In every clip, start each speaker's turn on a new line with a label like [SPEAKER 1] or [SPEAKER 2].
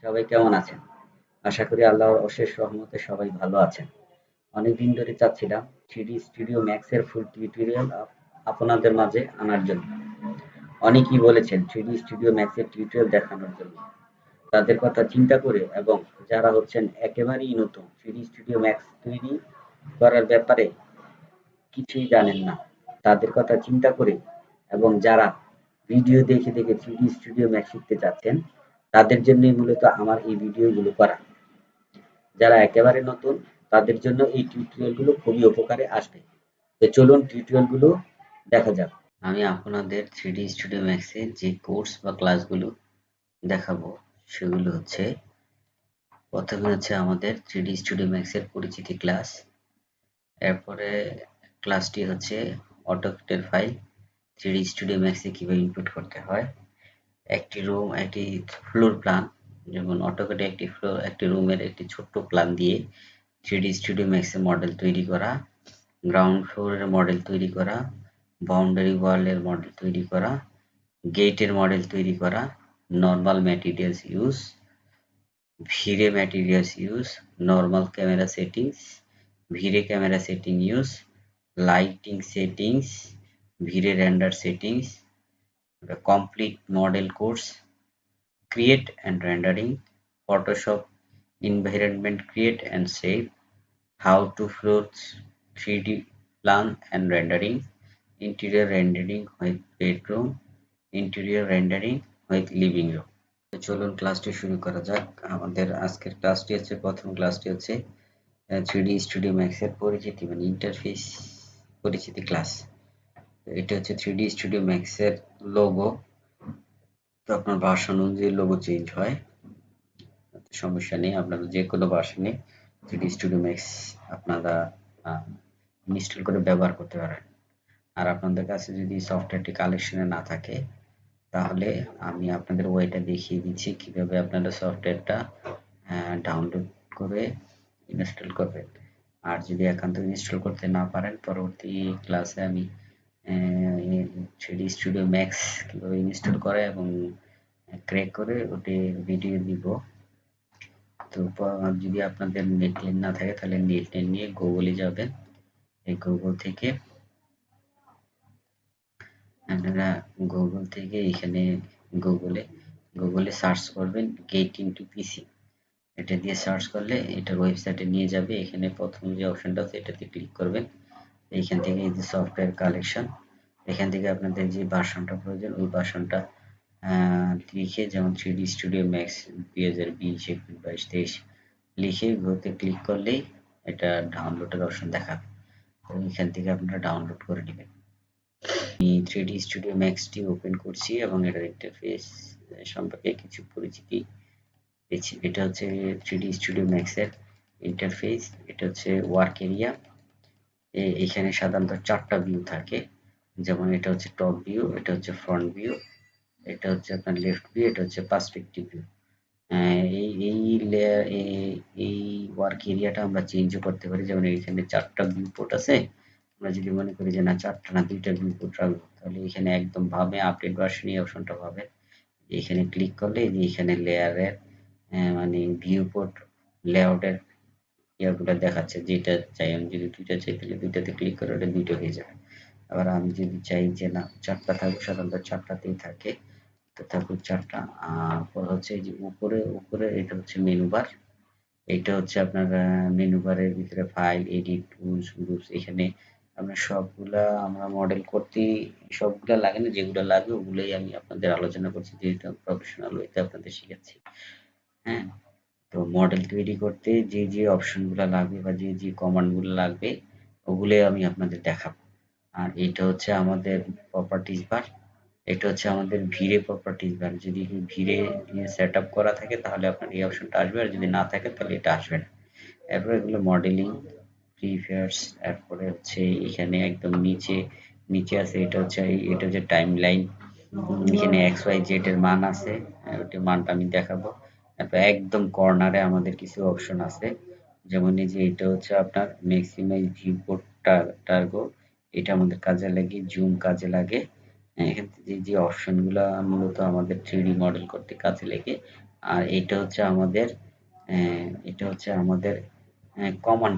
[SPEAKER 1] সবাই কেমন আছেন? আশা করি আল্লাহর অশেষ রহমতে সবাই ভালো আছেন। অনেকদিন ধরে চাচ্ছিলাম 3D Studio Max এর ফুল টিউটোরিয়াল আপনাদের মাঝে আনার জন্য। অনেকেই বলেছেন 3D Studio Max এর টিউটোরিয়াল দেখানোর জন্য। তাদের কথা চিন্তা করে এবং যারা হচ্ছেন একেবারেই নতুন 3D Studio Max তৈরি করার ব্যাপারে কিছুই জানেন না, তাদের কথা চিন্তা করে এবং যারা ভিডিও দেখে 3D Studio Max শিখতে চাচ্ছেন, তাদের জন্যই মূলত আমার এই ভিডিওগুলো করা। যারা একেবারে নতুন তাদের জন্য এই টিউটোরিয়াল গুলো খুবই উপকারে আসবে। তো চলুন টিউটোরিয়াল গুলো দেখা যাক। আমি আপনাদের 3D Studio Max এর যে কোর্স বা ক্লাসগুলো দেখাবো সেগুলো হচ্ছে, প্রথমে হচ্ছে আমাদের 3D Studio Max এর পরিচিতি ক্লাস। এরপরে ক্লাসটি হচ্ছে অটোক্যাডের ফাইল 3D Studio Max এ কিভাবে ইনপুট করতে হয়, একটি রুম, একটি ফ্লোর প্ল্যান, যেমন অটোক্যাডে একটি রুমের একটি ছোট্ট প্ল্যান দিয়ে 3D Studio Max এ মডেল তৈরি করা, গ্রাউন্ড ফ্লোরের মডেল তৈরি করা, বাউন্ডারি ওয়ালের মডেল তৈরি করা, গেটের মডেল তৈরি করা, normal materials use, V Ray materials use, normal camera settings, V Ray camera setting use, lighting settings, V Ray render settings, complete model course, create and rendering, Photoshop environment create and save, how to float 3D plan and rendering, interior rendering with bedroom, interior rendering with living room. তো চলুন ক্লাসটি শুরু করা যাক। আমাদের আজকের ক্লাসটি হচ্ছে, প্রথম ক্লাসটি হচ্ছে 3D Studio Max এর পরিচিতি মানে ইন্টারফেস পরিচিতি ক্লাস। এটা হচ্ছে 3D Studio Max এর লোগো। তো আপনার ভার্সন অনুযায়ী লোগো চেঞ্জ হয়, সমস্যা নেই। আপনারা যে কোনো ভার্সনে 3D Studio Max আপনারা ইনস্টল করে ব্যবহার করতে পারেন। আর আপনাদের কাছে যদি সফটওয়্যারটি কালেকশনে না থাকে, তাহলে আমি আপনাদের ওয়েটা দেখিয়ে দিচ্ছি কিভাবে আপনারা সফটওয়্যারটা ডাউনলোড করে ইনস্টল করবেন। আর যদি একান্ত ইনস্টল করতে না পারেন, পরবর্তী ক্লাসে আমি 3D Studio Max কিভাবে ইনস্টল করে এবং ক্র্যাক করে ওটি ভিডিও দিব। তো যদি আপনাদের নেটলিন না থাকে তাহলে নেটলিন নিয়ে গুগলে যাবেন। এই গুগল থেকে আপনারা এখানে গুগলে সার্চ করবেন গেট ইনটু পিসি। এটা দিয়ে সার্চ করলে এটার ওয়েবসাইটে নিয়ে যাবে। এখানে প্রথম যে অপশনটা আছে এটাতে ক্লিক করবেন। এইখান থেকে এই যে সফটওয়্যার কালেকশন, এখান থেকে আপনাদের যে ভার্সনটা প্রয়োজন ওই ভার্সনটা লিখে, যেমন 3D Studio Max 2020, 21, 22, 23 লিখে গোতে ক্লিক করলেই এটা ডাউনলোডের অপশন দেখাবে। তো এখান থেকে আপনারা ডাউনলোড করে নেবেন। আমি 3D Studio Max টি ওপেন করছি এবং এটার ইন্টারফেস সম্পর্কে কিছু পরিচিতি দিচ্ছি। এটা হচ্ছে 3D Studio Max এর ইন্টারফেস। এটা হচ্ছে ওয়ার্ক এরিয়া। এখানে সাধারণত 4টা ভিউ থাকে, যেমন এটা হচ্ছে টপ ভিউ, এটা হচ্ছে ফ্রন্ট ভিউ, এটা হচ্ছে আপনার লেফট ভিউ, এটা হচ্ছে পার্সপেক্টিভ ভিউ। এই ওয়ার্ক এরিয়াটা আমরা চেঞ্জও করতে পারি। যেমন এখানে 4টা ভিউ পোর্ট আছে, আমরা যদি মনে করি যে না 4টা না 2টা ভিউ পোর্ট রাখবো, তাহলে এখানে একদম ভাবে আপডেট ভার্সন এই অপশনটা পাবেন। এখানে ক্লিক করলে এখানে লেয়ারের মানে ভিউ পোর্ট লেআউটের ইয়াগুলো দেখাচ্ছে, যেটা চাই। আমি যদি 2টা চাই তাহলে 2টাতে ক্লিক করে ওটা 2টা হয়ে যাবে। আবার আমি যদি চাই যে না 4টা থাকবে, সাধারণত 4টাতেই থাকে, তো থাকুক 4টা। পর হচ্ছে এই যে উপরে এটা হচ্ছে মেনু বার। এটা হচ্ছে আপনার মেনু বারের ভিতরে ফাইল, এডিট, টুলস, গ্রুপস। এখানে আমরা সবগুলা আমরা মডেল করতে সবগুলা লাগে না, যেগুলো লাগবে ওগুলোই আমি আপনাদের আলোচনা করছি, যেহেতু প্রফেশনাল ওয়েতে আপনাদের শিখাচ্ছি। হ্যাঁ, তো মডেল তৈরি করতে যে অপশনগুলো লাগবে বা যে কমান্ডগুলো লাগবে ওগুলোই আমি আপনাদের দেখাবো। আর এটা হচ্ছে আমাদের প্রপার্টিজ বার। এটা হচ্ছে আমাদের ভিরে প্রপার্টিজ বার। যদি ভিরে দিয়ে সেট আপ করা থাকে তাহলে আপনার এই অপশনটা আসবে, আর যদি না থাকে তাহলে এটা আসবে না। এরপর এগুলো মডেলিং, প্রিফায়ার্স, এরপরে হচ্ছে এখানে একদম নিচে আছে এটা হচ্ছে টাইম লাইন। এখানে এক্স ওয়াই জেড এর মান আছে, ওটার মানটা আমি দেখাবো। তারপর একদম কর্নারে আমাদের কিছু অপশন আছে, যেমন এই যে এটা হচ্ছে আপনার ম্যাক্সিমাইজ ভিউপোর্ট টার্গো, এটা আমাদের কাজে লাগে, জুম কাজে লাগে। এখান থেকে যে অপশনগুলো মূলত আমাদের 3D মডেল করতে কাজে লাগে। আর এটা হচ্ছে আমাদের কমন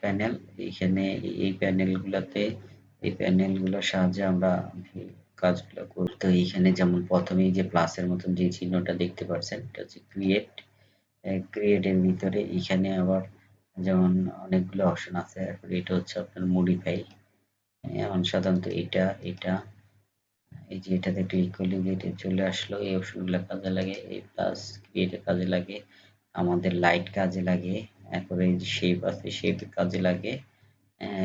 [SPEAKER 1] প্যানেল। এখানে এই প্যানেলগুলোর সাহায্যে আমরা কাজগুলো করি। তো এইখানে যেমন প্রথমেই যে প্লাসের মতন যে চিহ্নটা দেখতে পাচ্ছেন এটা হচ্ছে ক্রিয়েট। ক্রিয়েটের ভিতরে এখানে আবার যেমন অনেকগুলো অপশন আছে। তারপরে এটা হচ্ছে আপনার মডিফাই। যেমন সাধারণত এটা এই যে এটাতে ক্লিক করলে যে এটা চলে আসলো, এই অপশনগুলো কাজে লাগে, এই প্লাস ক্রিয়েটের কাজে লাগে, আমাদের লাইট কাজে লাগে, এরপরে এই যে শেপ আছে শেপের কাজে লাগে,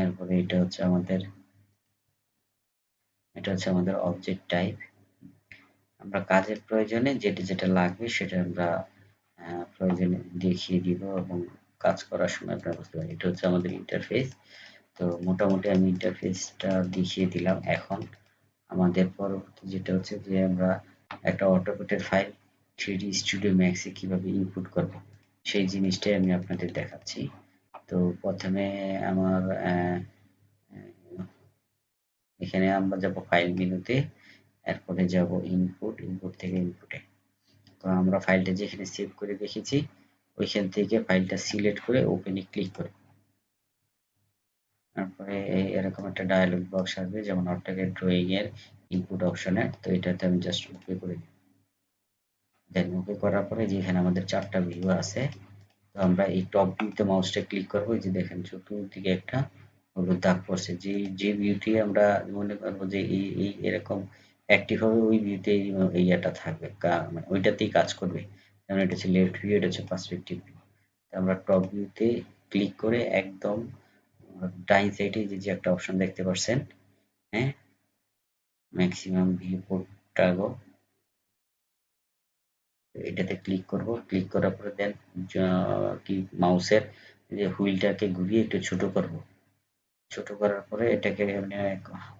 [SPEAKER 1] এরপরে এটা হচ্ছে আমাদের অবজেক্ট টাইপ। আমরা কাজের প্রয়োজনে যেটা যেটা লাগবে সেটা আমরা প্রয়োজনে দেখিয়ে দিব এবং কাজ করার সময় আপনারা বুঝতে পারবেন। এটা হচ্ছে আমাদের ইন্টারফেস। তো মোটামুটি আমি ইন্টারফেসটা দেখিয়ে দিলাম। এখন আমাদের পরবর্তী যেটা হচ্ছে যে আমরা একটা অটোকেটের ফাইল 3D স্টুডিও ম্যাক্সে কিভাবে ইনপুট করব সেই জিনিসটাই আমি আপনাদের দেখাচ্ছি। তো প্রথমে আমার এখানে আমরা যাব ফাইল মেনুতে, এরপরে যাব ইনপুট থেকে ইনপুটে। তো আমরা ফাইলটা যেখানে সেভ করে রেখেছি ওইখান থেকে ফাইলটা সিলেক্ট করে ওপেনে ক্লিক করব। তারপরে এরকম একটা ডায়ালগ বক্স আসবে যেমন অটোক্যাড ড্রয়িং এর ইনপুট অপশনে। তো এটাতে আমি জাস্ট ওকে করে দিই। দেন ওকে করার পরে যেখানে আমাদের 4টা ভিউ আছে, তো আমরা এই টপ ভিউতে মাউসটা ক্লিক করব। এই যে দেখেন চতুর্দিকে একটা হলুদ দাগ পড়ছে। যে ভিউটি আমরা মনে করবো যে এই এরকম অ্যাক্টিভ হবে ওই ভিউতে এই ইয়েটা থাকবে, মানে ওইটাতেই কাজ করবে। যেমন এটা হচ্ছে লেফট ভিউ, এটা হচ্ছে পার্সপেক্টিভ ভিউ। আমরা টপ ভিউতে ক্লিক করে একদম ডাইন সাইডে যে একটা অপশন দেখতে পাচ্ছেন, হ্যাঁ, ম্যাক্সিমাম ভিউ পোর্ট্রাগো, এটাতে ক্লিক করব। ক্লিক করার পরে দেন কি মাউসের যে হুইলটাকে ঘুরিয়ে একটু ছোট করব। ছোট করার পরে এটাকে মানে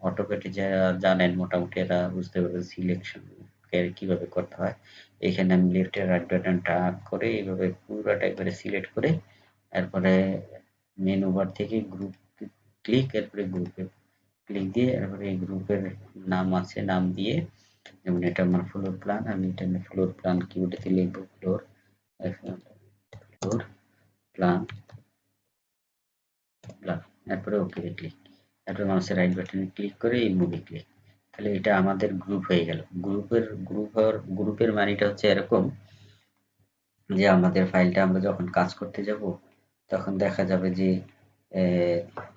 [SPEAKER 1] অটোক্যাডে যারা জানেন মোটামুটি এরা বুঝতে পারবে সিলেকশন কিভাবে করতে হয়। এখানে আমি লেফট এর রাইট বাটন টাচ করে এইভাবে পুরোটা একবারে সিলেক্ট করে এরপরে মেনু বার থেকে গ্রুপ ক্লিক, এরপরে গ্রুপে ক্লিক দিয়ে এরপরে এই গ্রুপের নাম আছে, নাম দিয়ে যেমন এটা আমার ফ্লোর প্ল্যান, আমি এটা ফ্লোর প্ল্যান কিবোর্ডে লিখবো ফ্লোর ফ্লোর প্ল্যান প্ল্যান, এরপরে ওকে ক্লিক, তারপরে মাউসের রাইট বাটনে ক্লিক করে এই মুভি ক্লিক। তাহলে এটা আমাদের গ্রুপ হয়ে গেল। গ্রুপের মানেটা হচ্ছে এরকম যে আমাদের ফাইলটা আমরা যখন কাজ করতে যাব তখন দেখা যাবে যে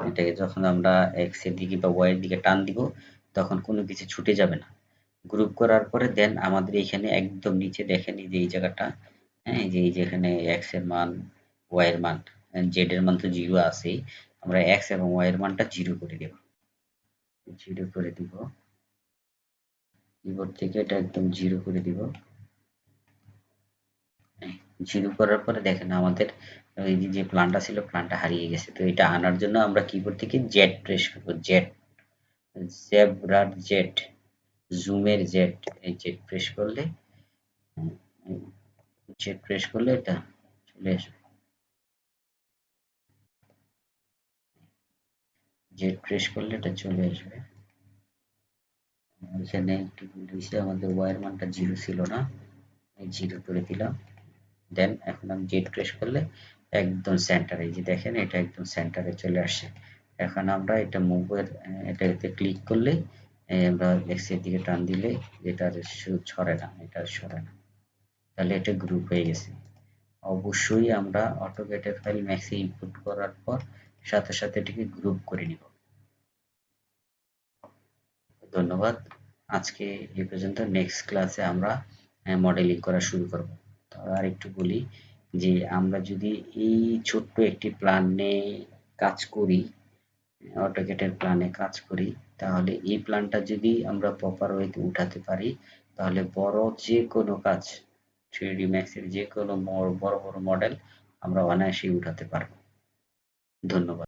[SPEAKER 1] এটাকে যখন আমরা এক্স এর দিকে বা ওয়াই এর দিকে টান দিব তখন কোনো কিছু ছুটে যাবে না। গ্রুপ করার পরে দেন আমাদের এখানে একদম নিচে দেখেন এই যে এই জায়গাটা, হ্যাঁ, এই যে এখানে এক্স এর মান, ওয়াই এর মান, জেড এর মান তো 0 আছেই। আমরা এক্স এবং ওয়াই এর মানটা 0 করে দেব। 0 করে দিব। কিবোর্ড থেকে এটা একদম 0 করে দিব। 0 করার পরে দেখেন আমাদের ওই যে প্ল্যানটা ছিল প্ল্যানটা হারিয়ে গেছে। তো এটা আনার জন্য আমরা কিবোর্ড থেকে জেড প্রেস করব। জেড, জেব্রার জেড, জুমের জেড, এই জেড প্রেস করলে এটা চলে আসবে। জেড প্রেস করলে এটা চলে আসবে। এখানে একটু ভুল হয়েছে, আমাদের ওয়াই এর মানটা 0 ছিল না, 0 করে দিলাম। দেন এখন আমি জেড প্রেস করলে একদম সেন্টারে, এই যে দেখেন এটা একদম সেন্টারে চলে আসছে। এখন আমরা এটা মুভের এটাতে ক্লিক করলে আমরা এক্স এর দিকে টান দিলে এটা ছড়ে না, এটা সরে না। তাহলে এটা গ্রুপ হয়ে গেছে। অবশ্যই আমরা অটোক্যাডের ফাইল ম্যাক্সে ইনপুট করার পর সাথে সাথে এটিকে গ্রুপ করে নিব। ধন্যবাদ। আজকে এই পর্যন্ত। নেক্সট ক্লাসে আমরা মডেলিং করা শুরু করব। তো আর একটু বলি যে আমরা যদি এই ছোট্ট একটি প্ল্যানে কাজ করি, অটোক্যাডের প্ল্যানে কাজ করি, তাহলে এই প্ল্যানটা যদি আমরা প্রপার ওয়েতে উঠাতে পারি তাহলে বড় যে কোনো কাজ 3D Max এর যে কোনো বড় বড় মডেল আমরা অনায়াসেই উঠাতে পারবো। ধন্যবাদ।